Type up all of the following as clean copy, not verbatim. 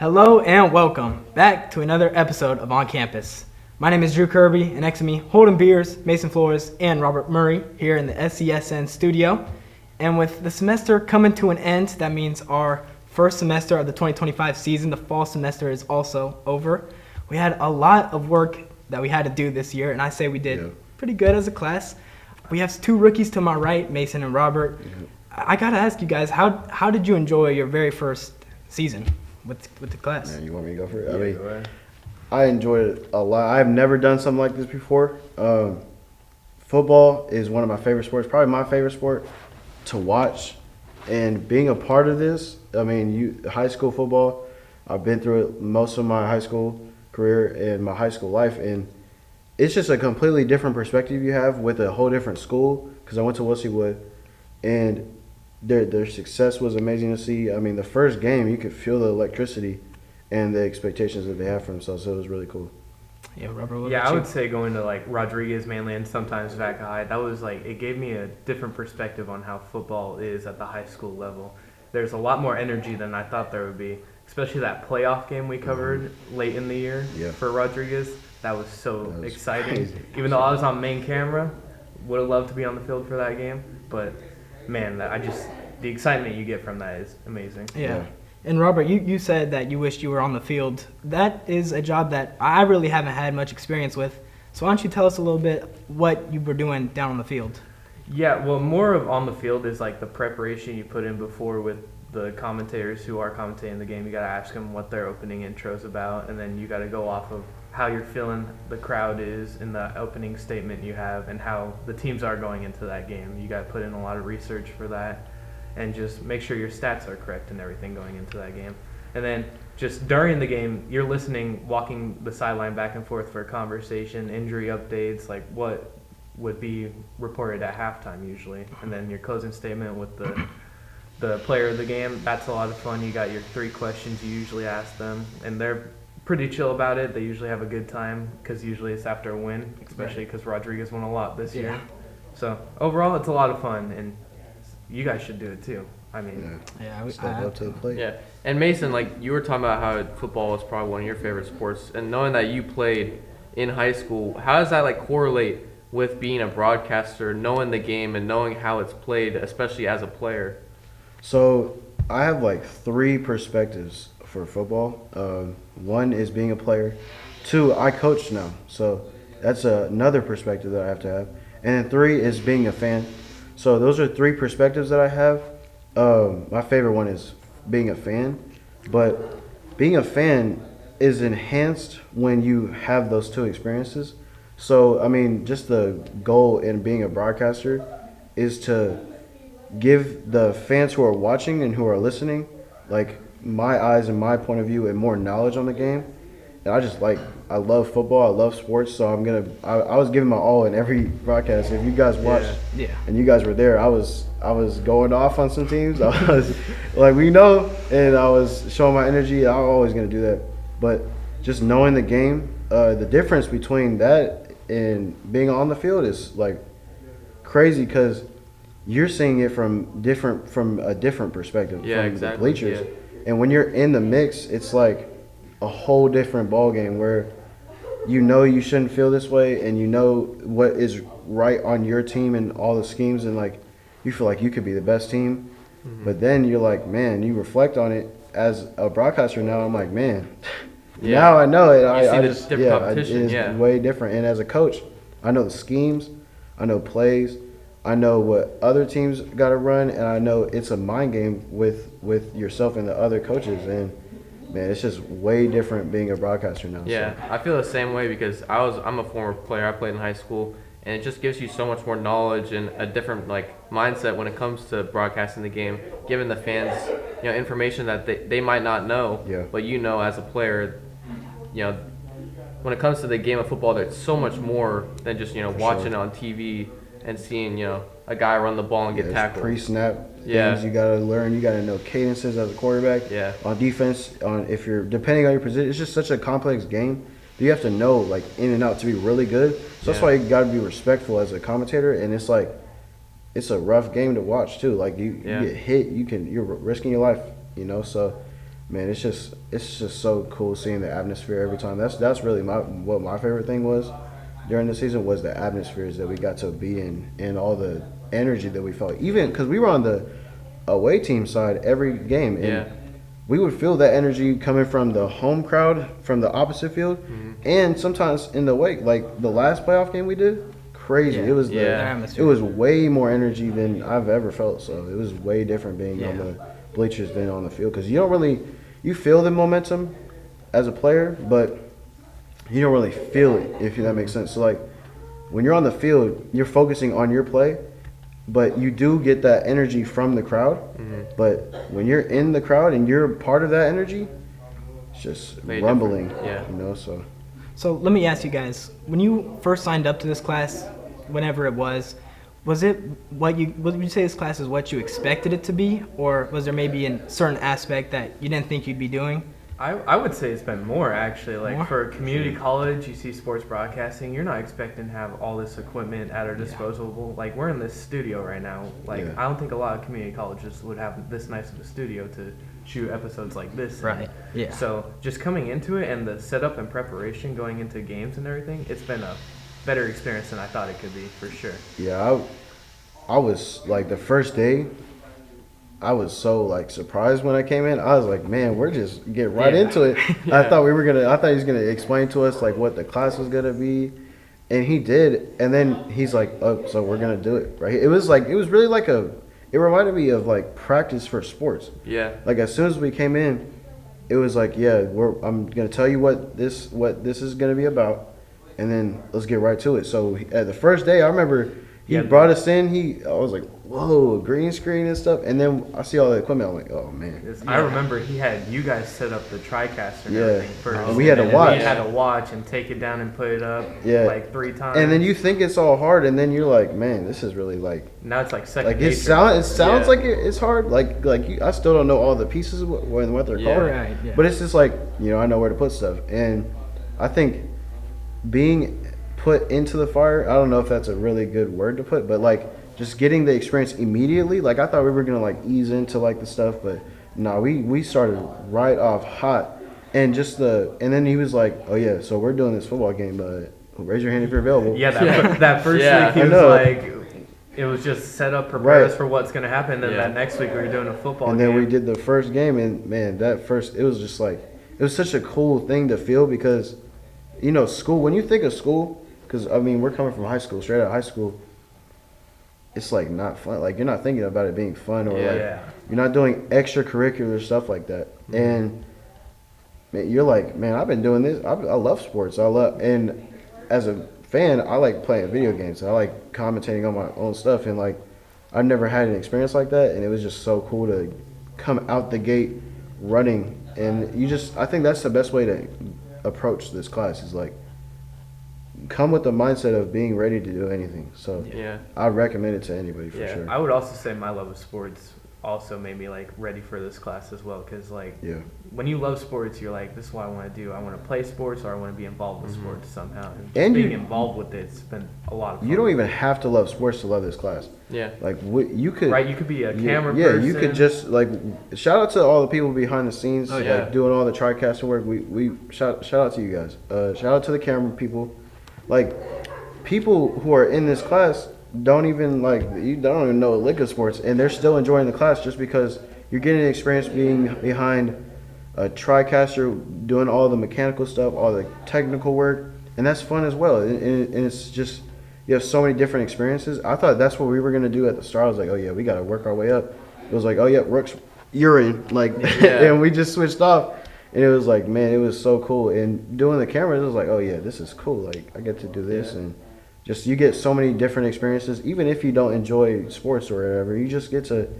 Hello and welcome back to another episode of On Campus. My name is Drew Kirby, and next to me, Holden Beers, Mason Flores, and Robert Murray here in the SCSN studio. And with the semester coming to an end, that means our first semester of the 2025 season, the fall semester, is also over. We had a lot of work that we had to do this year, and I say we did pretty good as a class. We have two rookies to my right, Mason and Robert. I gotta ask you guys, how did you enjoy your very first season with the class? Man, you want me to go for it? I enjoyed it a lot. I've never done something like this before. Football is one of my favorite sports, probably my favorite sport to watch. And being a part of this, high school football, I've been through it most of my high school career and my high school life. And it's just a completely different perspective you have with a whole different school, because I went to Wesley Wood. And their success was amazing to see. I mean, the first game, you could feel the electricity and the expectations that they have for themselves, so it was really cool. Yeah, Robert, yeah, I would say going to Rodriguez mainly and sometimes Vaca High, that was it gave me a different perspective on how football is at the high school level. There's a lot more energy than I thought there would be, especially that playoff game we covered late in the year for Rodriguez. That was so exciting. Crazy. Even though I was on main camera, would have loved to be on the field for that game, but man, the excitement you get from that is amazing. Yeah. And Robert, you said that you wished you were on the field. That is a job that I really haven't had much experience with. So why don't you tell us a little bit what you were doing down on the field? Yeah, well, more of on the field is the preparation you put in before with the commentators who are commentating the game. You got to ask them what their opening intro's about, and then you got to go off of how you're feeling the crowd is in the opening statement you have and how the teams are going into that game. You got to put in a lot of research for that and just make sure your stats are correct and everything going into that game. And then just during the game, you're listening, walking the sideline back and forth for a conversation, injury updates, what would be reported at halftime usually. And then your closing statement with the player of the game. That's a lot of fun. You got your 3 questions you usually ask them, and they're pretty chill about it. They usually have a good time because usually it's after a win, especially because Rodriguez won a lot this year. So overall, it's a lot of fun, and you guys should do it too. Step up to the plate. Yeah, and Mason, you were talking about how football was probably one of your favorite sports, and knowing that you played in high school, how does that correlate with being a broadcaster, knowing the game and knowing how it's played, especially as a player? So I have 3 perspectives for football. One is being a player. 2, I coach now, so that's another perspective that I have to have. And then 3 is being a fan. So those are 3 perspectives that I have. My favorite one is being a fan, but being a fan is enhanced when you have those 2 experiences. So, just the goal in being a broadcaster is to give the fans who are watching and who are listening, my eyes and my point of view and more knowledge on the game. And I love football, I love sports, so I was giving my all in every broadcast. If you guys watched and you guys were there, I was going off on some teams. I was and I was showing my energy. I'm always going to do that. But just knowing the game, the difference between that and being on the field is crazy, because you're seeing it from a different perspective, from the bleachers. Yeah. And when you're in the mix, it's a whole different ball game where you shouldn't feel this way, and you know what is right on your team and all the schemes, and you feel like you could be the best team. Mm-hmm. But then you're man, you reflect on it as a broadcaster now. I'm man, now I know it. It is way different. And as a coach, I know the schemes, I know plays, I know what other teams got to run, and I know it's a mind game with yourself and the other coaches. And man, it's just way different being a broadcaster now. Yeah, so I feel the same way because I'm a former player. I played in high school, and it just gives you so much more knowledge and a different mindset when it comes to broadcasting the game, giving the fans information that they might not know, but as a player, when it comes to the game of football, there's so much more than just watching it on TV and seeing a guy run the ball and get tackled. Pre-snap things you gotta learn. You gotta know cadences as a quarterback. Yeah. On defense, if you're depending on your position, it's just such a complex game. You have to know in and out to be really good. So that's why you gotta be respectful as a commentator. And it's it's a rough game to watch too. You get hit, you're risking your life. So man, it's just so cool seeing the atmosphere every time. That's really what my favorite thing was during the season was the atmospheres that we got to be in and all the energy that we felt. Even because we were on the away team side every game, and we would feel that energy coming from the home crowd from the opposite field, and sometimes in the away, like the last playoff game we did. Crazy. Yeah. It was atmosphere. it was way more energy than I've ever felt. So it was way different being on the bleachers than on the field because you feel the momentum as a player, but you don't really feel it if that makes sense. So like when you're on the field, you're focusing on your play, but you do get that energy from the crowd. But when you're in the crowd and you're part of that energy, it's just Very rumbling. different. Yeah. So let me ask you guys, when you first signed up to this class, whenever it was it would you say this class is what you expected it to be, or was there maybe a certain aspect that you didn't think you'd be doing? I would say it's been more actually. Like More? for community college, you see sports broadcasting. You're not expecting to have all this equipment at our disposal. Like we're in this studio right now. Like I don't think a lot of community colleges would have this nice of a studio to shoot episodes like this. in. Right. Yeah. So just coming into it and the setup and preparation going into games and everything, it's been a better experience than I thought it could be for sure. Yeah, I was like the first day, I was so like surprised when I came in. I was like, man, we're just getting right into it. I thought he was gonna explain to us like what the class was gonna be, and he did. And then he's like, oh, so we're gonna do it, right? It was really like it reminded me of like practice for sports. Yeah. Like as soon as we came in, it was like, yeah, I'm gonna tell you what this is gonna be about, and then let's get right to it. So at the first day, I remember he brought us in. I was like, whoa, green screen and stuff. And then I see all the equipment. I'm like, oh man. I remember he had you guys set up the TriCaster and everything first. And we had to watch. We had to watch and take it down and put it up like 3 times. And then you think it's all hard, and then you're like, man, this is really like. Now it's like second Like nature. it sounds like it's hard. Like I still don't know all the pieces what they're called. Right, yeah. But it's just like I know where to put stuff, and I think being put into the fire. I don't know if that's a really good word to put, but like just getting the experience immediately. Like I thought we were gonna like ease into like the stuff, but no, we started right off hot, and then he was like, oh yeah, so we're doing this football game, but raise your hand if you're available. Yeah, that first week he was like, it was just set up, prepare us for what's gonna happen. Then that next week we were doing a football game. And then we did the first game, and man, it was just like it was such a cool thing to feel because, school. When you think of school. Because, I mean, we're coming from high school, straight out of high school. It's, like, not fun. Like, you're not thinking about it being fun or, you're not doing extracurricular stuff like that. Mm-hmm. And man, you're like, man, I've been doing this. I love sports. And as a fan, I like playing video games. And I like commentating on my own stuff. And, like, I've never had an experience like that. And it was just so cool to come out the gate running. And I think that's the best way to approach this class is, like, come with the mindset of being ready to do anything. So I recommend it to anybody for sure. I would also say my love of sports also made me like ready for this class as well because like when you love sports, you're like, this is what I want to do. I want to play sports or I want to be involved with sports somehow. And being involved with it's been a lot of fun. You don't even have to love sports to love this class. Yeah. Like you could. Right, you could be a camera person. Yeah, you could just like shout out to all the people behind the scenes like doing all the TriCaster work. We shout out to you guys. Shout out to the camera people. Like, people who are in this class don't even know a lick of sports, and they're still enjoying the class just because you're getting an experience being behind a TriCaster, doing all the mechanical stuff, all the technical work, and that's fun as well. And it's just, you have so many different experiences. I thought that's what we were going to do at the start. I was like, oh yeah, we got to work our way up. It was like, oh yeah, Rooks, you're in. Like, and we just switched off. And it was like, man, it was so cool. And doing the cameras, it was like, oh, yeah, this is cool. Like, I get to do this. And just you get so many different experiences. Even if you don't enjoy sports or whatever, you just get to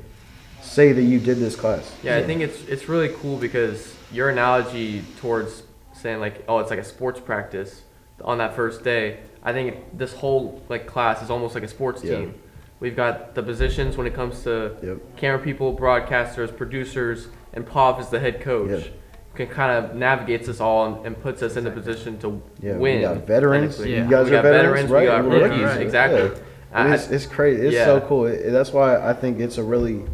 say that you did this class. Yeah, I think it's really cool because your analogy towards saying, like, oh, it's like a sports practice on that first day, I think this whole, like, class is almost like a sports team. We've got the positions when it comes to camera people, broadcasters, producers, and Pop is the head coach. Can kind of navigates us all and puts us in the position to win. We got veterans. You guys are veterans, right? We got rookies, exactly. It's crazy. It's so cool. That's why I think it's a really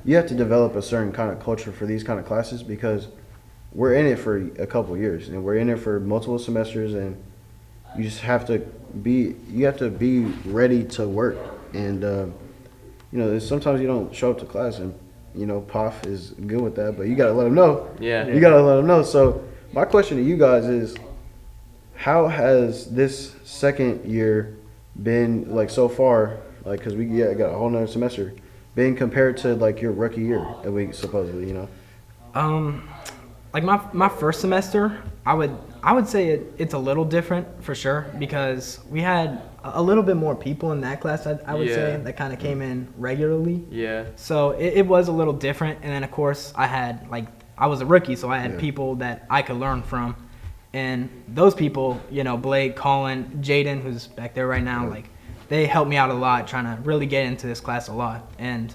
you have to develop a certain kind of culture for these kind of classes because we're in it for a couple years and we're in it for multiple semesters, and you just have to be ready to work. And sometimes you don't show up to class, and POF is good with that, but you gotta let them know. Yeah. You gotta let them know. So my question to you guys is, how has this second year been like so far? Like, because we got a whole nother semester, been compared to like your rookie year that we supposedly, Like my first semester, I would say it's a little different for sure because we had a little bit more people in that class. I would say that kind of came in regularly. Yeah. So it was a little different, and then of course I was a rookie, so I had people that I could learn from, and those people, Blake, Colin, Jaden, who's back there right now, like they helped me out a lot trying to really get into this class a lot. And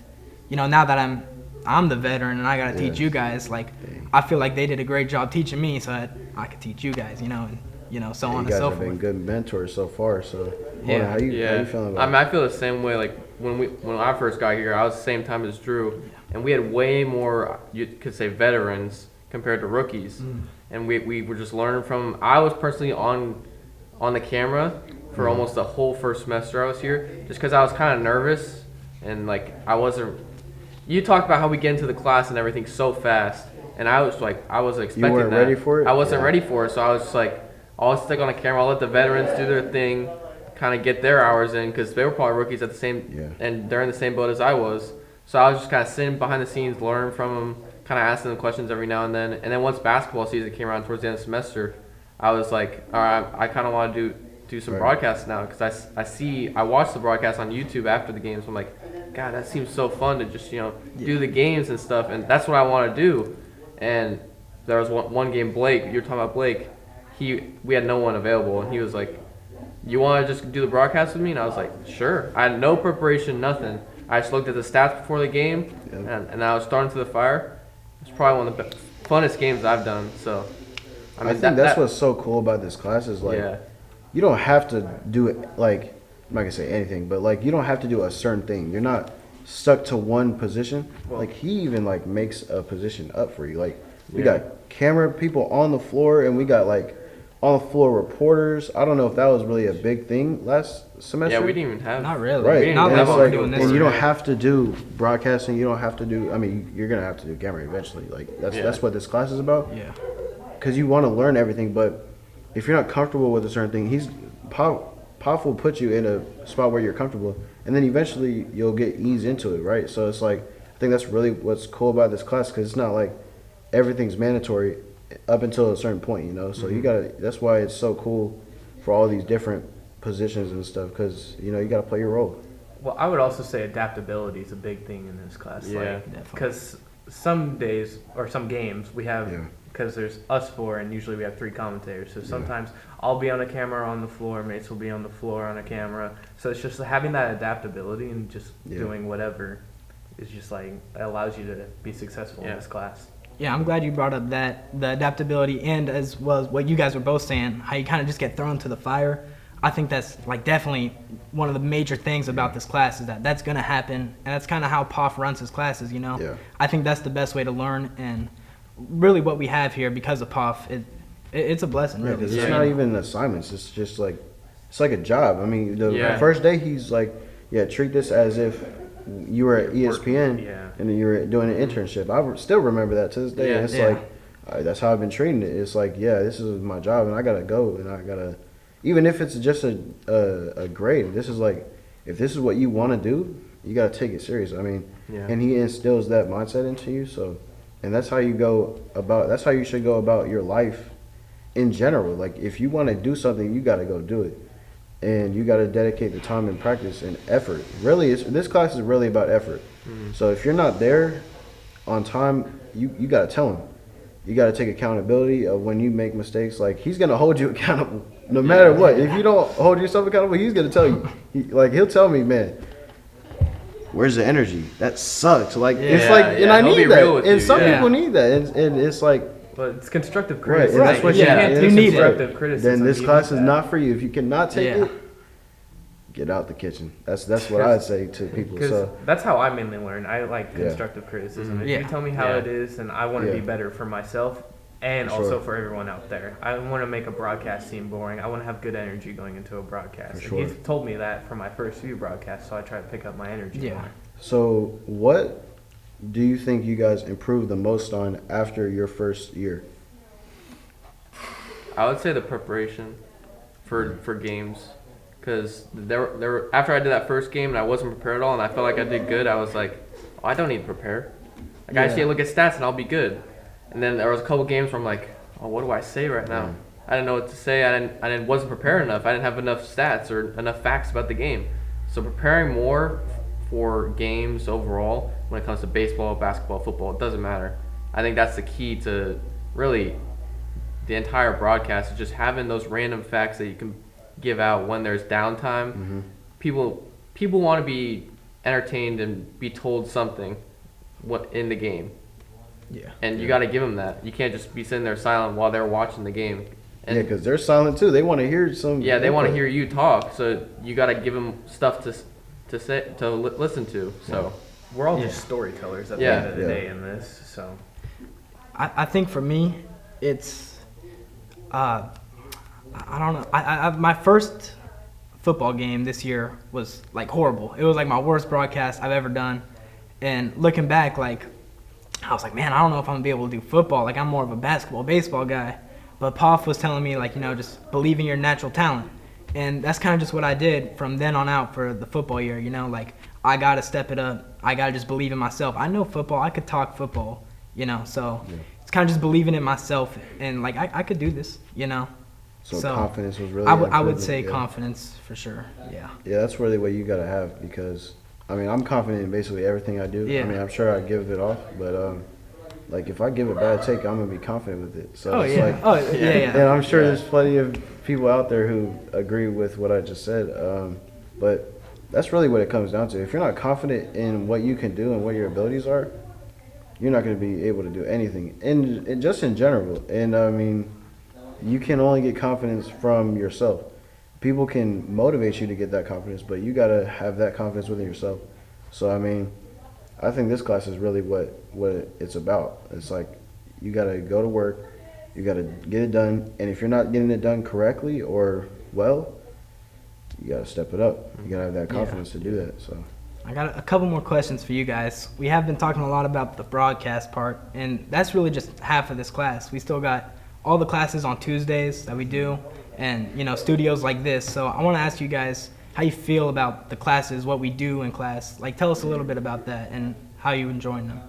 now that I'm the veteran and I gotta teach you guys, like I feel like they did a great job teaching me so that I could teach you guys, and so on and so forth. You guys have been good mentors so far. So how you feeling about it? I feel the same way. Like when I first got here, I was the same time as Drew, and we had way more, you could say, veterans compared to rookies, and we were just learning from. I was personally on the camera for almost the whole first semester I was here, just because I was kind of nervous and like I wasn't. You talked about how we get into the class and everything so fast, and I was expecting that. You weren't ready for it? I wasn't ready for it, so I was just like, I'll stick on the camera. I'll let the veterans do their thing, kind of get their hours in, because they were probably rookies at the same and they're in the same boat as I was. So I was just kind of sitting behind the scenes, learning from them, kind of asking them questions every now and then. And then once basketball season came around towards the end of the semester, I was like, all right, I kind of want to do some broadcasts now, because I watch the broadcast on YouTube after the games. I'm like, God, that seems so fun to just do the games and stuff, and that's what I want to do. And there was one game, Blake. You were talking about Blake. We had no one available, and he was like, "You want to just do the broadcast with me?" And I was like, "Sure." I had no preparation, nothing. I just looked at the stats before the game, and I was starting to the fire. It's probably one of the funnest games I've done. So, I think that's what's so cool about this class is like, you don't have to do it like. I'm not gonna say anything, but like you don't have to do a certain thing. You're not stuck to one position. Like he even like makes a position up for you. Like we got camera people on the floor, and we got like on the floor reporters. I don't know if that was really a big thing last semester. Yeah, we didn't even have. Not really. Right. Not and, like what we're like, doing this and you year. don't have to do broadcasting. You don't have to do. I mean, you're gonna have to do camera eventually. Like that's what this class is about. Yeah. Because you want to learn everything, but if you're not comfortable with a certain thing, Pop will put you in a spot where you're comfortable, and then eventually you'll get eased into it, right? So it's like, I think that's really what's cool about this class, because it's not like everything's mandatory up until a certain point, So you gotta. That's why it's so cool for all these different positions and stuff, because you gotta play your role. Well, I would also say adaptability is a big thing in this class. Yeah, because some days or some games we have, because there's us four and usually we have 3 commentators. So sometimes I'll be on a camera on the floor, mates will be on the floor on a camera. So it's just having that adaptability and just doing whatever is just like, it allows you to be successful in this class. Yeah, I'm glad you brought up the adaptability, and as well as what you guys were both saying, how you kind of just get thrown to the fire. I think that's like definitely one of the major things about this class is that that's going to happen, and that's kind of how POF runs his classes, Yeah. I think that's the best way to learn, and really what we have here because of POF, it's a blessing, really. Because it's not even assignments. It's just like, it's like a job. I mean, the first day he's like, treat this as if you were at ESPN and then you were doing an internship. I still remember that to this day. And it's like, that's how I've been treating it. It's like, this is my job, and I got to go, and I got to, even if it's just a grade, this is like, if this is what you want to do, you got to take it serious. I mean, and he instills that mindset into you. So, and that's how you that's how you should go about your life in general. Like, if you want to do something, you got to go do it. And you got to dedicate the time and practice and effort. Really, this class is really about effort. Mm-hmm. So if you're not there on time, you got to tell him. You got to take accountability of when you make mistakes. Like, he's going to hold you accountable no matter what. If you don't hold yourself accountable, he's going to tell you. He'll tell me, man, where's the energy? That sucks. Like, it's like, and I need that. And some people need that. And it's like, but it's constructive criticism. Right, and that's what you need constructive criticism. Then this class is not for you. If you cannot take it, get out the kitchen. That's what I'd say to people. Because So that's how I mainly learn. I like Yeah. constructive criticism. If Yeah. you tell me how Yeah. it is, and I want to Yeah. be better for myself and For also sure. for everyone out there. I want to make a broadcast seem boring. I want to have good energy going into a broadcast. For And sure. he's told me that for my first few broadcasts, so I try to pick up my energy Yeah. more. So, what do you think you guys improved the most on after your first year? I would say the preparation for games, because there after I did that first game and I wasn't prepared at all and I felt like I did good. I was like, oh, I don't need to prepare. Like I just need to look at stats and I'll be good. And then there was a couple games where I'm like, oh, what do I say right now? I didn't know what to say. I wasn't prepared enough. I didn't have enough stats or enough facts about the game. So preparing more for games overall when it comes to baseball, basketball, football, it doesn't matter. I think that's the key to really the entire broadcast, is just having those random facts that you can give out when there's downtime. People want to be entertained and be told something what in the game. Yeah. And you got to give them that. You can't just be sitting there silent while they're watching the game. And Yeah, because they're silent too. They want to hear some. yeah, they want to input. hear you talk. So you got to give them stuff to say listen to. So We're all Yeah. just storytellers at Yeah. the end of the Yeah. day in this. So I think for me, it's I don't know. My first football game this year was like horrible. It was like my worst broadcast I've ever done. And looking back, like I was like, man, I don't know if I'm gonna be able to do football. Like I'm more of a basketball, baseball guy. But Poff was telling me like, just believe in your natural talent. And that's kind of just what I did from then on out for the football year. Like I gotta step it up. I gotta just believe in myself. I know football. I could talk football. So. Yeah. It's kind of just believing in myself and like I could do this, So, So, confidence was really. I would improvement, say yeah. confidence for sure. Yeah. Yeah, that's really what you gotta have, because I mean I'm confident in basically everything I do. Yeah. I mean I'm sure I give it off, but like if I give a bad take, I'm gonna be confident with it. So Oh it's yeah. like, Oh yeah. and I'm sure there's plenty of people out there who agree with what I just said. But that's really what it comes down to. If you're not confident in what you can do and what your abilities are, you're not going to be able to do anything. And just in general. And I mean, you can only get confidence from yourself. People can motivate you to get that confidence, but you got to have that confidence within yourself. So I mean, I think this class is really what it's about. It's like you got to go to work, you got to get it done, and if you're not getting it done correctly or well, you got to step it up. You got to have that confidence to do that. So I got a couple more questions for you guys. We have been talking a lot about the broadcast part, and that's really just half of this class. We still got all the classes on Tuesdays that we do, and studios like this. So I want to ask you guys how you feel about the classes, what we do in class. Like, tell us a little bit about that and how you enjoying them.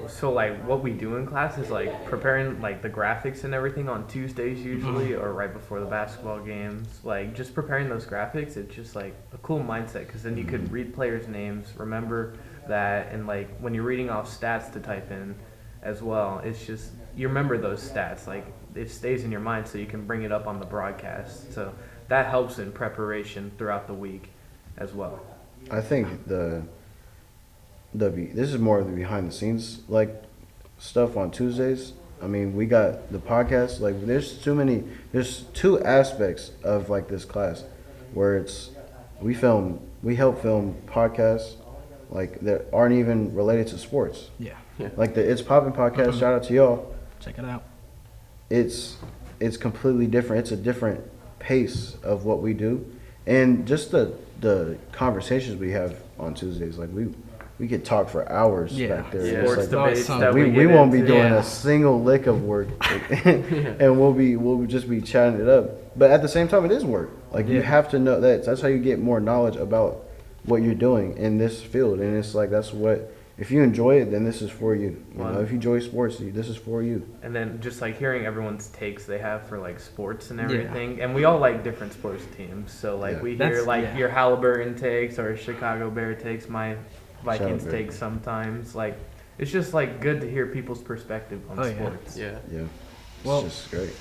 So like what we do in class is like preparing like the graphics and everything on Tuesdays usually, or right before the basketball games. Like just preparing those graphics, it's just like a cool mindset, because then you could read players' names, remember that, and like when you're reading off stats to type in as well, it's just you remember those stats. Like it stays in your mind, so you can bring it up on the broadcast. So that helps in preparation throughout the week as well. I think this is more of the behind the scenes like stuff on Tuesdays. I mean, we got the podcast. Like, there's two aspects of like this class where we help film podcasts like that aren't even related to sports. Yeah. Like the It's Poppin' podcast. Shout out to y'all. Check it out. It's completely different. It's a different pace of what we do, and just the conversations we have on Tuesdays. Like we could talk for hours back there. Yeah. It's Sports like, debates awesome. that we get won't be into. doing Yeah. a single lick of work, and we'll just be chatting it up. But at the same time, it is work. Like you have to know that. That's how you get more knowledge about what you're doing in this field. And it's like that's what. If you enjoy it, then this is for you. If you enjoy sports, this is for you. And then just like hearing everyone's takes they have for like sports and everything, and we all like different sports teams. So like Yeah. we hear That's- like yeah. your Halliburton takes or Chicago Bear takes, my Vikings Bear. takes sometimes. Like it's just like good to hear people's perspective on Oh, yeah. sports. yeah. Yeah, Well- it's just great.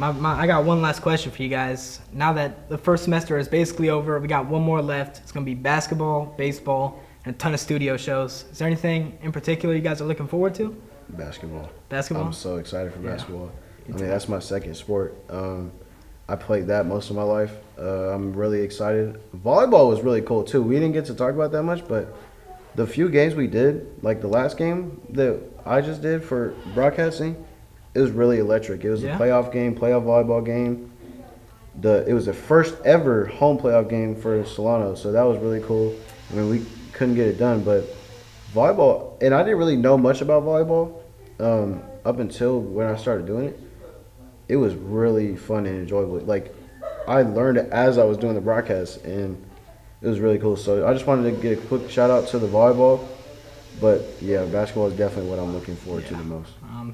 I got one last question for you guys. Now that the first semester is basically over, we got one more left. It's going to be basketball, baseball, and a ton of studio shows. Is there anything in particular you guys are looking forward to? Basketball. Basketball? I'm so excited for Yeah. basketball. I Me mean, too. that's my second sport. I played that most of my life. I'm really excited. Volleyball was really cool too. We didn't get to talk about that much, but the few games we did, like the last game that I just did for broadcasting, it was really electric. It was a playoff game, playoff volleyball game. It was the first ever home playoff game for Solano, so that was really cool. I mean, we couldn't get it done, but volleyball, and I didn't really know much about volleyball up until when I started doing it. It was really fun and enjoyable. Like, I learned it as I was doing the broadcast, and it was really cool. So I just wanted to get a quick shout out to the volleyball. But yeah, basketball is definitely what I'm looking forward to the most.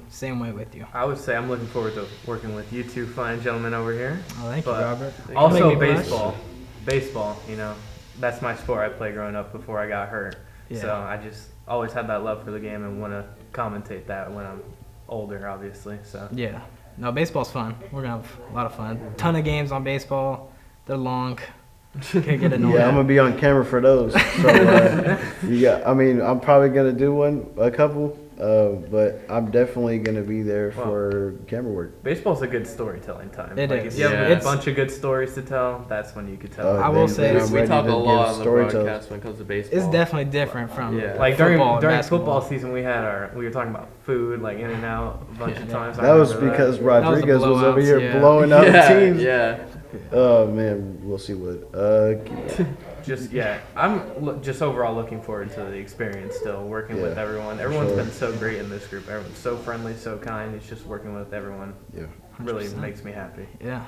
Same way with you. I would say I'm looking forward to working with you two fine gentlemen over here. Oh, thank you, Robert. Also, Make me blush. baseball. You know, that's my sport I played growing up before I got hurt. Yeah. So I just always had that love for the game and want to commentate that when I'm older, obviously. So Yeah. No, baseball's fun. We're going to have a lot of fun. Ton of games on baseball. They're long. Can't get annoyed. Yeah, I'm gonna be on camera for those. So I mean, I'm probably gonna do a couple, but I'm definitely gonna be there for camera work. Baseball's a good storytelling time. It like is. If you have Yeah. a bunch of good stories to tell, that's when you could tell. I will say I'm We ready talk to a lot give on the storytelling. broadcast when it comes to baseball. It's definitely different from Yeah. Like during football and basketball. football season, we were talking about food, like in and out a bunch of times. I That was remember because was the Rodriguez was over blowouts, here yeah. blowing out teams. Yeah. Oh man, we'll see what. I'm just overall looking forward to the experience. Still working with everyone. Everyone's been so great in this group. Everyone's so friendly, so kind. It's just working with everyone. Yeah. Really 100%. makes me happy. Yeah.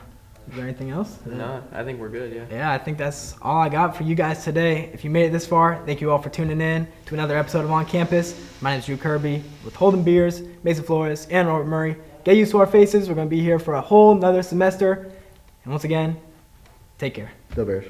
Is there anything else? No, I think we're good. Yeah. Yeah, I think that's all I got for you guys today. If you made it this far, thank you all for tuning in to another episode of On Campus. My name is Drew Kirby with Holden Beers, Mason Flores, and Robert Murray. Get used to our faces. We're going to be here for a whole another semester. And once again, take care. Go Bears.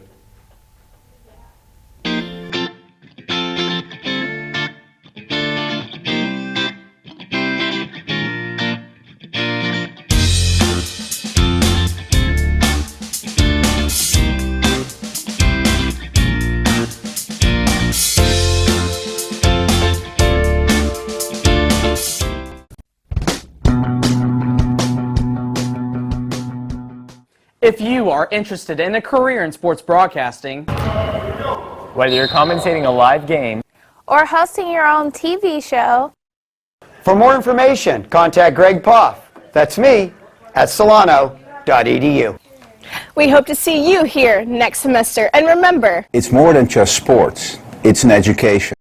If you are interested in a career in sports broadcasting, Whether you're commentating a live game or hosting your own TV show, For more information, contact Greg Poff. That's me at solano.edu. we hope to see you here next semester. And remember, It's more than just sports. It's an education.